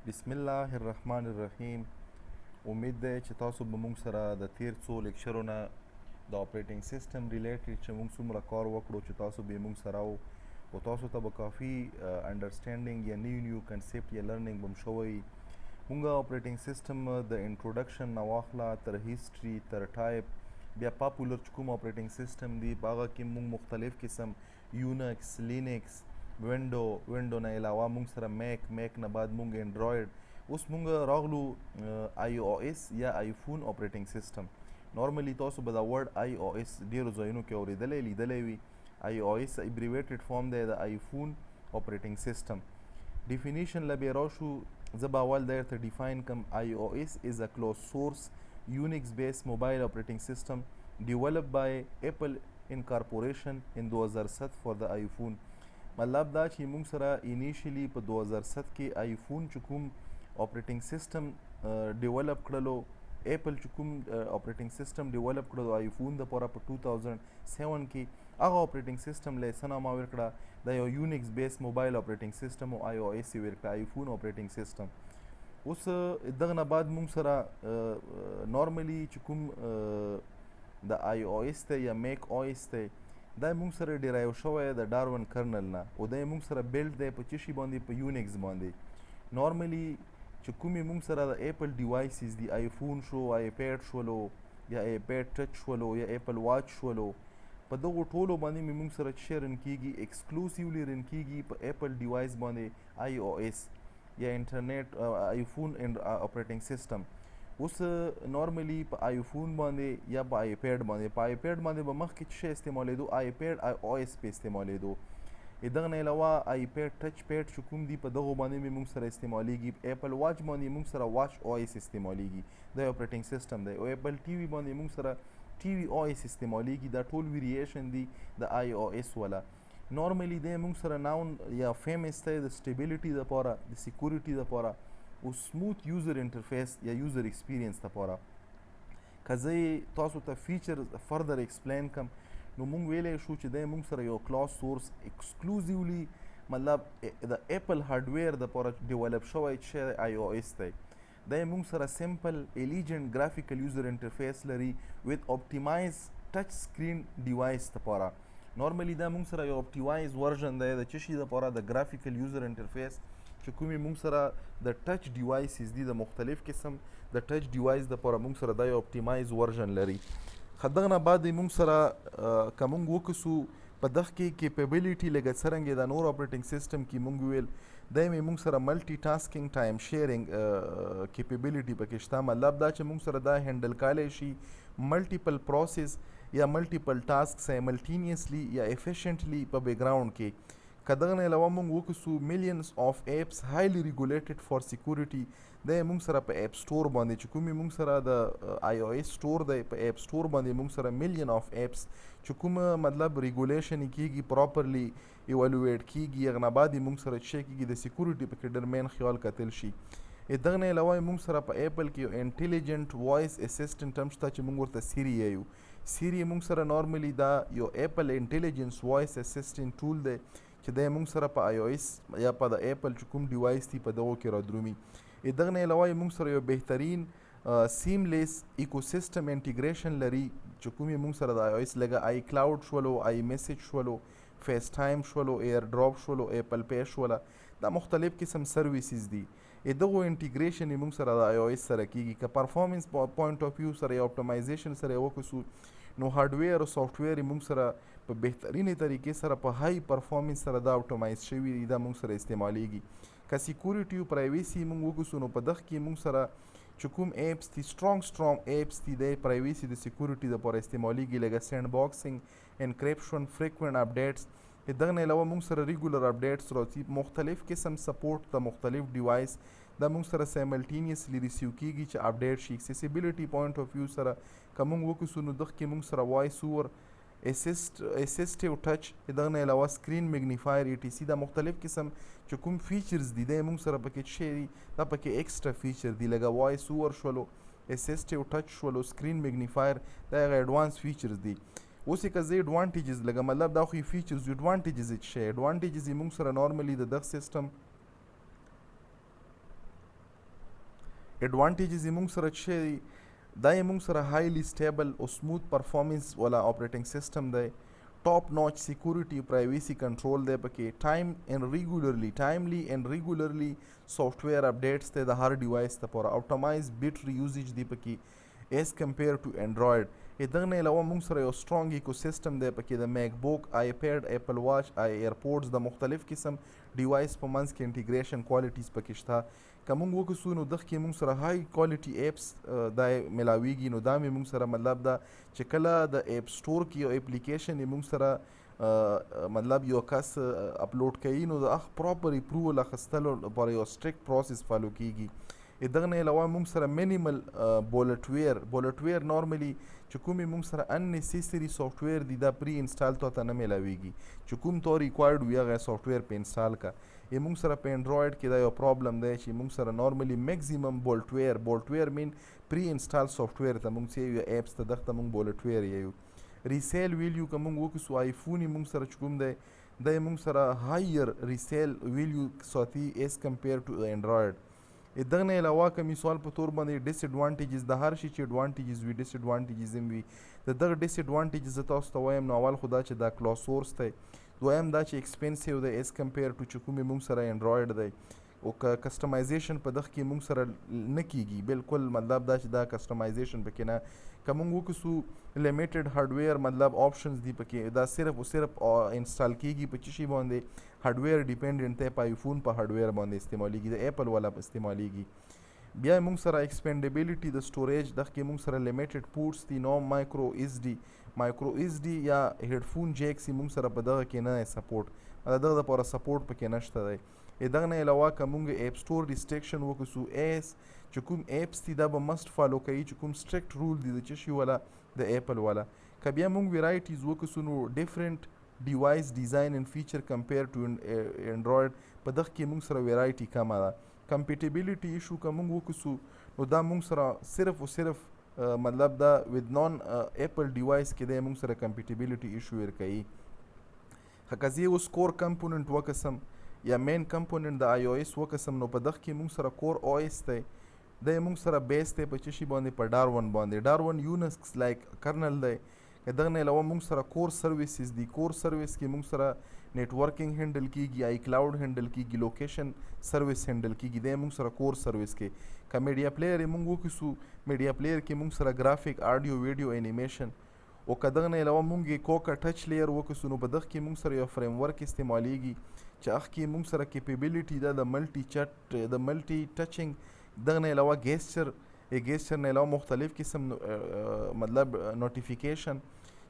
بسم الله الرحمن الرحیم. امید ده چې تاسو به موږ سره د تیر څو لیکچرو نه د اپریټنګ سیسټم ریلیټډ چې موږ څومره کار وکړو چې تاسو به موږ سره او تاسو ته به کافي انډرسټینډینګ یا نیو کنسپټ یا لرنینګ به شوی. موږ اپریټنګ سیسټم د انټروډکشن نه واخله تر هیستوري تر ټایپ بیا پاپولر چې کوم اپریټنګ سیسټم دی په هغه کې موږ مختلف قسم یونکس لینکس وینډو نه علاوه موږ سره میک نه بعد موږ انډرایډ اوس موږ راغلو iOS یا آیفون اپریټنګ سیسټم. نارملی تاسو به دا ورډ iOS ډیرو ځایونو کې اورېدلی لیدلی وي. iOS ابریویټډ فارم دی د آیفون اپریټنګ سیسټم. ډیفینیشن له بیا راشو زه به اول درته ډیفاین کم. iOS is a closed source Unix based mobile operating system developed by Apple Incorporation in 2007 for the iPhone. مطلب دا چې موږ سره انیشلی په 2007 کې آیفون چې کوم اپریټنګ سیسټم ډیولپ کړلو، اپل چې کوم اپریټنګ سیسټم ډیولپ کړلو آیفون دپاره په 2007 کې هغه اپریټنګ سیسټم له څه نامه ورکړه دا یو یونکس بیس موبایل اپریټنګ سیسټم او iOS یې ورکړه آیفون اپریټنګ سیسټم. اوس دغه نه بعد موږ سره نارملی چې کوم د iOS ته یا میک OS ته دا موږ سره ډیرایو شوی د ډاروین کرنل نه او دا موږ سره بیلډ دی په څه شي باندې په یونکس باندې. نارملی چې کومې موږ سره د ایپل ډیوایسز دی آیفون شو، آیپیډ شولو یا آیپیډ ټچ شولو یا ایپل واچ شولو، په دغو ټولو باندې مې موږ سره څه رن کیږي ایکسکلوسیولی رن کیږي په ایپل ډیوایس باندې iOS یا انټرنیټ آیفون اپریټنګ سیسټم. اوس نارملی په آیفون باندې یا په آیپیډ باندې به مخکې څه شی استعمالیدو آیپیډ iOS په استعمالیدو. دغه نه علاوه آیپیډ ټچ پیډ چې کوم دي په دغو باندې مې موږ سره استعمالیږي. ایپل واچ باندې موږ سره واچ OS استعمالیږي دا اپریټنګ سیسټم دی. او ایپل ټي وي باندې موږ سره ټي وي OS استعمالیږي. دا ټول ویریشن دي د iOS والا. نارملی دی موږ سره ناون یا فیمس دی د سټیبیلیټي دپاره د سیکورټي دپاره او سموث یوزر انټرفیس یا یوزر ایکسپیرینس دپاره. که زه تاسو ته فیچر فردر ایکسپلین کم نو موږ ویلی شو چې دی موږ سره یو کلاس سورس ایکسکلوزیولی مطلب د ایپل هارډویر دپاره ډیولپ شوی چې iOS دی. دی موږ سره سمپل ایلیجنټ ګرافیکل یوزر انټرفیس لري ویت اپټیمایز ټچ سکرین ډیوایس دپاره. نارملی دا موږ سره یو اپټیمایز ورژن دی د څه شي دپاره د ګرافیکل یوزر انټرفیس چې کومې موږ سره د ټچ ډیوایسز دي د مختلف قسم د ټچ ډیوایس دپاره موږ سره دا یو اپټیمایز ورژن لري. دغه نه بعد موږ سره که موږ وکسو په دغه کې کیپیبلیټي لکه څرنګه د نور اپریټنګ سیسټم کې موږ ویل دا یې موږ سره ملټي ټاسکینګ ټایم شیرینګ کیپیبلیټي پکې شته. مطلب دا چې موږ سره دا هینډل کولی شي ملټیپل پروسیس یا ملټیپل ټاسک سایملټینیسلی یا افیشینټلی په بیکګراوند کې. که دغه نه علاوه موږ وکسو میلیونز آف ایپس هایلی ریګولیټډ فار سیکورټي دا یې موږ سره په ایپ سټور باندې چې کومې موږ سره د iOS سټور دی په ایپ سټور باندې موږ سره میلیون آف ایپس چې کومه مطلب ریګولیشن یې کیږي پراپرلی ایوالویټ کیږي هغه نه بعد یې موږ سره څه کیږي د سیکورټي پکې ډېر مین خیال کتل شي. دغه نه علاوه موږ سره په ایپل کې یو انټیلیجنټ وایس اسسټنټ هم شته چې موږ ورته سیری یو. سیری موږ سره نارملی دا یو ایپل انټیلیجنس وایس اسسټنټ ټول دی چې دی موږ سره په iOS یا په د ایپل چې کوم ډیوایس دي په دغو کې رادرومي. دغه نه علاوه موږ سره یو بهترین سیملیس ایکوسیسټم انټیګریشن لري چې کوم موږ سره د iOS لکه iCloud شولو، iMessage شولو، فیس ټایم شولو، ایرډراپ شولو، ایپل پی شوله، دا مختلف قسم سرویسز دي. دغو انټیګریشن یې موږ سره د iOS سره کیږي. که پرفارمنس پوینټ آف ویو سره یا اپټیمایزیشن سره یې وکړو نو هارډویر او سافټویر یې موږ سره په بهترینې طریقې سره په های پرفارمنس سره دا اپټیمایز شوي دي دا موږ سره استعمالیږي. که سیکورټي او پرایویسي موږ وکړو نو په دغه کې موږ سره چې کوم ایپس دي سټرانګ ایپس دي د پرایویسي د سیکورټي دپاره استعمالیږي لکه سینډ باکسینګ انکریپشن فریکوینټ اپډیټس. دغه نه علاوه موږ سره ریګولر اپډیټس راځي مختلف قسم سپورټ د مختلف ډیوایس دا موږ سره سایملټینیسلی ریسیو کیږي چې اپډیټ شي. اکسیسیبلیټي پوینټ آف ویو سره که موږ وکړو نو دغه کې موږ سره وایس اوور اسسټیو ټچ دغه نه علاوه سکرین میګنیفایر ETC دا مختلف قسم چې کوم فیچرز دي دا موږ سره پکې څه دي دا پکې ایکسټرا فیچر دي لکه وایس اوور شولو، اسسټیو ټچ شولو، سکرین میګنیفایر دا هغه ایډوانس فیچرز دي. اوس که زه ایډوانټیجز لکه مطلب دا خو فیچرز ایډوانټیجز یې څه ایډوانټیجز یې موږ سره نارملی د دغه سیسټم اډوانټیجز یې موږ سره چې دا یې موږ سره هایلی سټیبل او سموث پرفارمنس والا اپریټنګ سیسټم دی، ټاپ ناچ سیکورټي پرایویسی کنټرول دی پکې، ټایملی اینڈ ریګولرلی سافټویر اپډیټس دی د هر ډیوایس لپاره، اپټمایز بیټري یوزیج دی پکې ایز کمپیر ټو انډرایډ. دغه نه علاوه موږ سره یو سټرانګ ایکو سیسټم دی پکې د میک بوک، آیپیډ، ایپل واچ، ایرپوډز د مختلف قسم ډیوایس په منځ کې انټیګریشن کوالټیز پکې شته. که موږ وکړو نو دغه کې موږ سره های کوالټي ایپس دا ملاویږي، نو دا مې موږ سره مطلب دا چې کله د ایپ سټور کې یو اپلیکیشن یې موږ سره مطلب یو کس اپلوډ کوي نو د پراپر اپروول اخیستلو لپاره یو سټریکټ پروسس فالو کیږي. دغه نه علاوه موږ سره مینیمل بولټویر نارملی چې کومې موږ سره اننیسیسري سافټویر دي دا پری انسټال ته نه میلاویږي، چې کوم تو ریکوایرډ وي هغه سافټویر په انسټال کا. موږ سره په انډرایډ کې دا یو پرابلم دی چې موږ سره نارملی میکزیمم بولټویر مین پری انسټال سافټویر ته موږ چې یو ایپس ته دغه موږ بولټویر یو. ریسیل ویلیو که موږ وکړو آیفون یې موږ سره چې کوم دی دا یې موږ سره هایر ریسیل ویلیو ساتي ایز کمپیر ټو انډرایډ. دغه نه علاوه که مثال په طور باندې ډس اډوانټیجز د هر شي چې اډوانټیجز وي ډس اډوانټیجز هم وي. د دغه ډس اډوانټیجز زه تاسو ته وایم نو اول خو دا چې دا کلاس سورس دی، دویم دا چې ایکسپینسیو دی ایز کمپیر ټو چې کومې موږ سره انډرایډ دی، او که کسټمایزیشن په دغه کې موږ سره نه کیږي بالکل مطلب دا چې دا کسټمایزیشن پکې نه. که موږ وکړو لیمیټډ هارډویر مطلب آپشنز دي پکې، دا صرف او صرف انسټال کیږي په څه شي باندې هارډویر ډیپینډنټ دی، په آیفون په هارډویر باندې استعمالیږي، د ایپل والا استعمالیږي. بیا موږ سره ایکسپینډیبیلیټي د سټوریج دغه کې موږ سره لیمیټډ پورټس دي، نو مایکرو ایس ډي یا هیډفون جیکس موږ سره په دغه کې نه سپورټ، دغه لپاره سپورټ پکې نشته دی. دغه نه علاوه که موږ ایپ سټور ریسټریکشن وکړو ایس چې کوم ایپس دي دا به مسټ فالو کوي چې کوم سټریکټ رول دي د څه شي والا د ایپل والا. که بیا موږ ویرایټیز وکړو نو ډیفرنٹ ډیوایس ډیزاین اینڈ فیچر کمپیر ټو انډرایډ په دغه کې موږ سره ویرایټي کمه ده. کمپیټیبلیټي ایشو که موږ وکړو نو دا موږ سره صرف او صرف مطلب دا ود نان ایپل ډیوایس کې دی موږ سره کمپیټیبلیټي ایشو ورکوي. که زه اوس کور کمپوننټ وکړم یا مین کمپوننټ د آی او ایس وکړم نو په دغه کې موږ سره کور او ایس دی، دا موږ سره بیس دی په څه شي باندې په ډار1 باندې، ډار1 یونکس لایک کرنل دی. دغه نه علاوه موږ سره کور سرویسز دي، کور سرویس کې موږ سره نیټورکینګ هینډل کیږي، آی کلاؤډ هینډل کیږي، لوکیشن سرویس هینډل کیږي، دا موږ سره کور سرویس کې. که میډیا پلیئر موږ وکړو میډیا پلیئر کې موږ سره ګرافیک آډیو ویډیو انیمیشن، او که دغه نه علاوه موږ کوکا ټچ لیر وکړو نو په دغه کې موږ سره یو فریم ورک استعمالیږي چې هغه کې موږ سره کیپیبلیټي ده د ملټي ټچنګ. دغه نه علاوه ګیسچر نه علاوه مختلف قسم مطلب نوټیفیکیشن.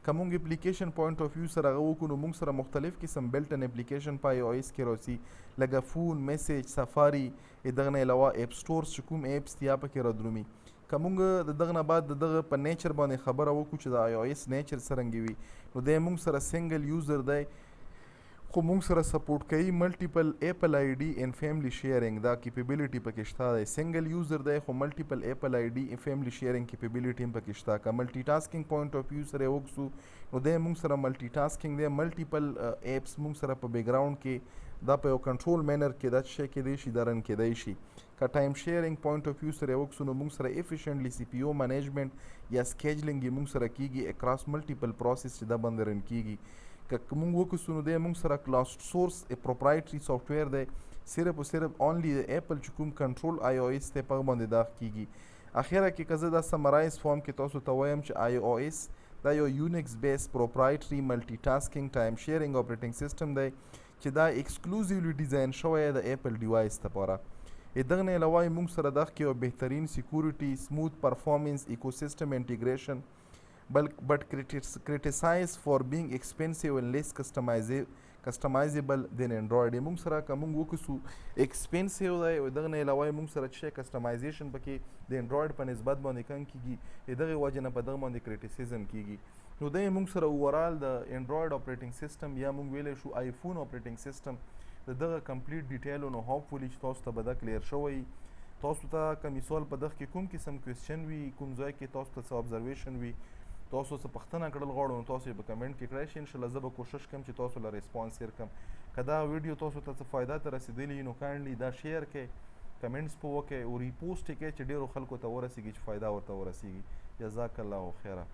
که موږ اپلیکیشن پوینټ آف ویو سره هغه وکړو نو موږ سره مختلف قسم بلټن اپلیکیشن په آی او ایس کې راځي لکه فون، میسیج، سفاری. دغه نه علاوه ایپ سټورز چې کوم ایپس دي پکې رادرومي. که موږ دغه نه بعد دغه په نیچر باندې خبره وکړو چې د آی او ایس نیچر څرنګه وي نو دی موږ سره سنګل یوزر دی، خو موږ سره سپورټ کوي ملټیپل ایپل آی ډي ان فیملی شیئرینګ، دا کیپیبلیټي پکې شته دی. سنګل یوزر دی خو ملټیپل ایپل آی ډي فیملی شیئرینګ کیپیبلیټي هم پکې شته. که ملټي ټاسکینګ پوینټ آف ویو سره وکړو نو دی موږ سره ملټي ټاسکینګ دی، ملټیپل ایپس موږ سره په بیک ګراوند کې دا په یو کنټرول مینر کې دا شی کېدای شي دا رن کېدای شي. که ټایم شیئرینګ پوینټ آف ویو سره وکړو نو موږ سره افیشینټلی سی پی او مینجمنټ یا سکیجلینګ یې موږ سره کیږي اکراس ملټیپل پروسس چې دا باندې رن کیږي. که موږ وکړو نو دی موږ سره کلاس سورس پروپرایټري سافټویر دی، صرف او صرف اونلی د ایپل چې کوم کنټرول آی او ایس دی په هغه باندې دا کیږي. اخره کې که زه دا سمرایز فارم کې تاسو ته وایم چې آی او ایس دا یو یونکس بیس پروپرایټري ملټي ټاسکینګ ټایم شیئرینګ اپریټنګ سیسټم دی چې دا ایکسکلوزیولی ډیزاین شوی د ایپل ډیوایس لپاره. دغه نه علاوه موږ سره دغه کې یو بهترین سیکورټي، سموث پرفارمنس، ایکو سیسټم انټیګریشن but criticized for being expensive and less customizable than Android. موږ سره که موږ وکړو ایکسپینسیو دی او دغه نه علاوه موږ سره چې کسټمایزیشن پکې د انډرایډ په نسبت باندې کم کیږي، دغه وجه نه په دغه باندې کریټیسیزم کیږي. نو دی موږ سره اوورال د انډرایډ اپریټنګ سیسټم یا موږ ویلی شو آیفون اپریټنګ سیسټم د دغه کمپلیټ ډیټیل نو هوپفولي چې تاسو ته به دا کلیر شوی. تاسو ته که مثال په دغه کې کوم قسم کوېسچن وي، کوم ځای کې تاسو ته څه ابزرویشن وي، تاسو څه پوښتنه کړل غواړو نو تاسو یې په کمنټ کې کړئ شئ. انشاءالله زه به کوشش کوم چې تاسو له ریسپانس شیر کړم. که دا ویډیو تاسو ته څه فایده ته رسېدلی نو کاینډلی دا شیر کړئ کمنټس په وکړئ او ریپوسټ یې کړئ چې ډېرو خلکو ته ورسیږي چې فایده ورته ورسیږي. جزاک الله خیره.